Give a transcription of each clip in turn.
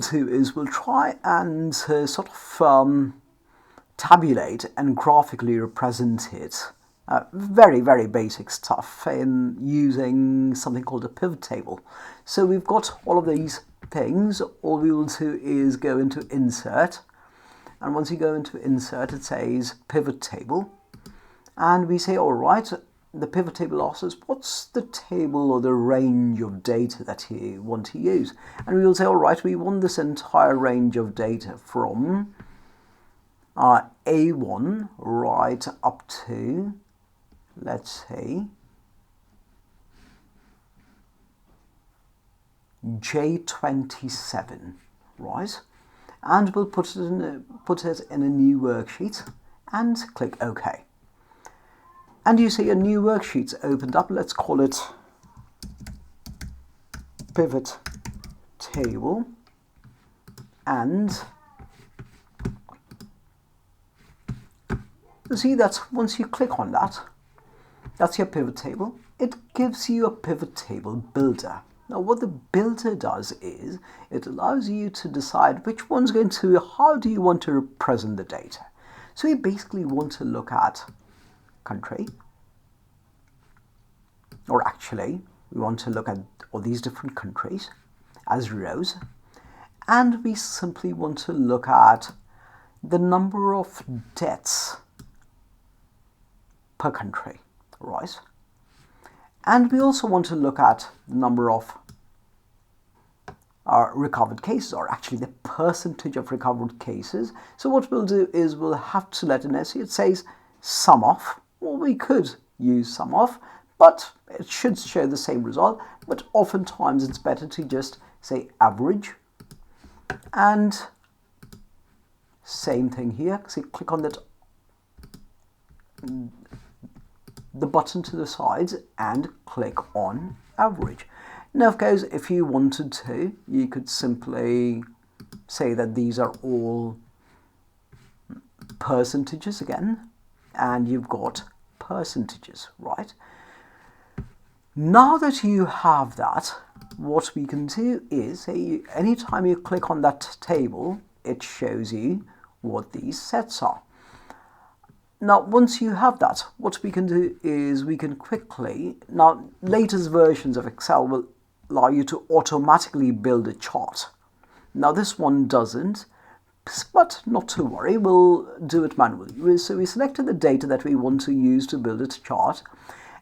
do is we'll try and sort of tabulate and graphically represent it. Very, very basic stuff in using something called a pivot table. So we've got all of these things. All we will do is go into insert, and once you go into insert it says pivot table, and we say, all right, the pivot table asks us what's the table or the range of data that you want to use, and we will say, all right, we want this entire range of data from A1 right up to, let's say, J27, right? And we'll put it in a new worksheet and click OK. And you see a new worksheet's opened up. Let's call it pivot table, and you see that once you click on that, that's your pivot table. It gives you a pivot table builder. Now what the builder does is it allows you to decide which one's going to, how do you want to represent the data. So you basically want to look at country, or actually we want to look at all these different countries as rows, and we simply want to look at the number of deaths per country, right? And we also want to look at the number of recovered cases, or actually the percentage of recovered cases. So what we'll do is we'll have to let it know. So it says sum of. Well, we could use sum of, but it should show the same result. But oftentimes it's better to just say average. And same thing here. So click on that, the button to the sides, and click on average. Now of course, if you wanted to, you could simply say that these are all percentages again, and you've got percentages, right? Now that you have that, what we can do is say anytime you click on that table, it shows you what these sets are. Now, once you have that, what we can do is we can quickly, now latest versions of Excel will allow you to automatically build a chart. Now this one doesn't, but not to worry, we'll do it manually. So we selected the data that we want to use to build a chart,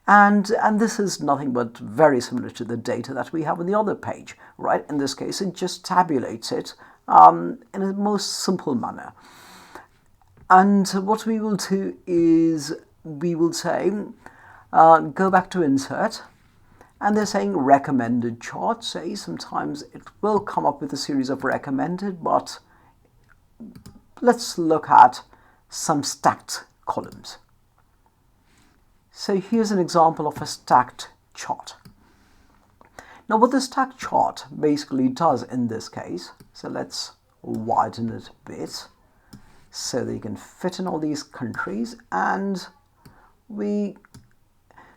and this is nothing but very similar to the data that we have on the other page, right? In this case, it just tabulates it in a most simple manner. And what we will do is we will say, go back to insert, and they're saying recommended chart. Say sometimes it will come up with a series of recommended, but let's look at some stacked columns. So here's an example of a stacked chart. Now what the stacked chart basically does in this case, so let's widen it a bit, so that you can fit in all these countries, and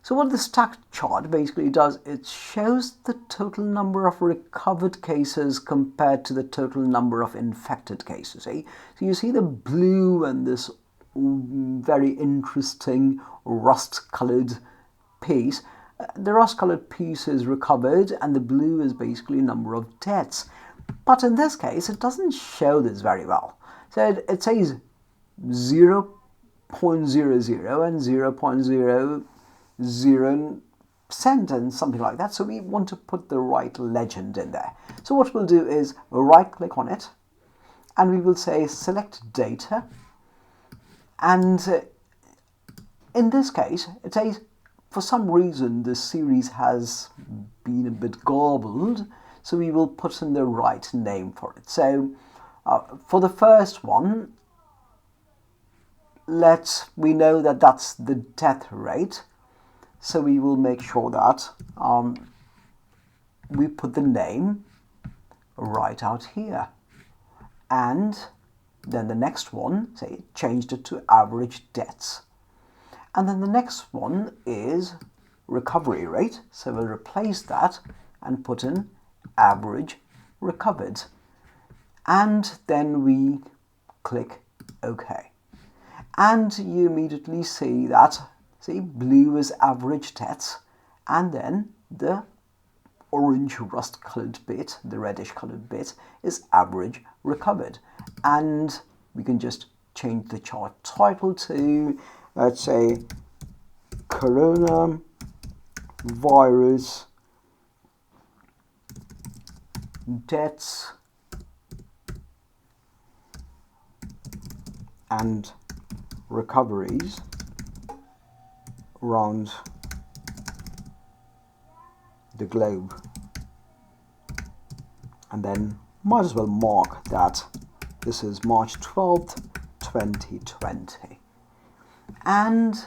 so what the stacked chart basically does, it shows the total number of recovered cases compared to the total number of infected cases. Eh? So you see the blue and this very interesting rust-colored piece. The rust-colored piece is recovered, and the blue is basically number of deaths. But in this case, it doesn't show this very well. So it says 0.00 and 0.00 cent and something like that. So we want to put the right legend in there. So what we'll do is right click on it, and we will say select data. And in this case, it says for some reason this series has been a bit garbled. So we will put in the right name for it. So for the first one, we know that that's the death rate. So we will make sure that we put the name right out here. And then the next one, say, changed it to average deaths. And then the next one is recovery rate. So we'll replace that and put in average recovered. and then we click OK. And you immediately see that, see, blue is average deaths, and then the orange rust colored bit, the reddish colored bit, is average recovered. And we can just change the chart title to, let's say, coronavirus deaths and recoveries around the globe, and then might as well mark that this is March 12th, 2020, and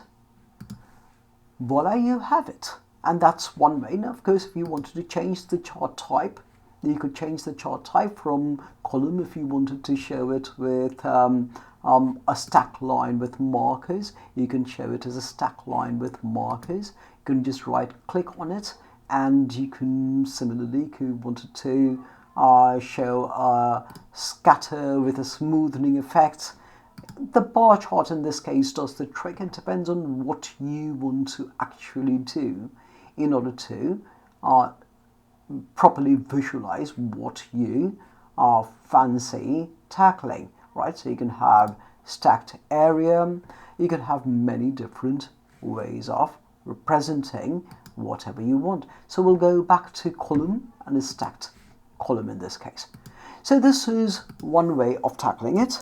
voila, you have it. And that's one way. Now, of course, if you wanted to change the chart type, you could change the chart type from column if you wanted to show it with a stack line with markers. You can show it as a stack line with markers. You can just right click on it, and you can similarly, if you wanted to show a scatter with a smoothing effect. The bar chart in this case does the trick. It depends on what you want to actually do in order to properly visualize what you fancy tackling, right? So you can have stacked area, you can have many different ways of representing whatever you want. So we'll go back to column and a stacked column in this case. So this is one way of tackling it.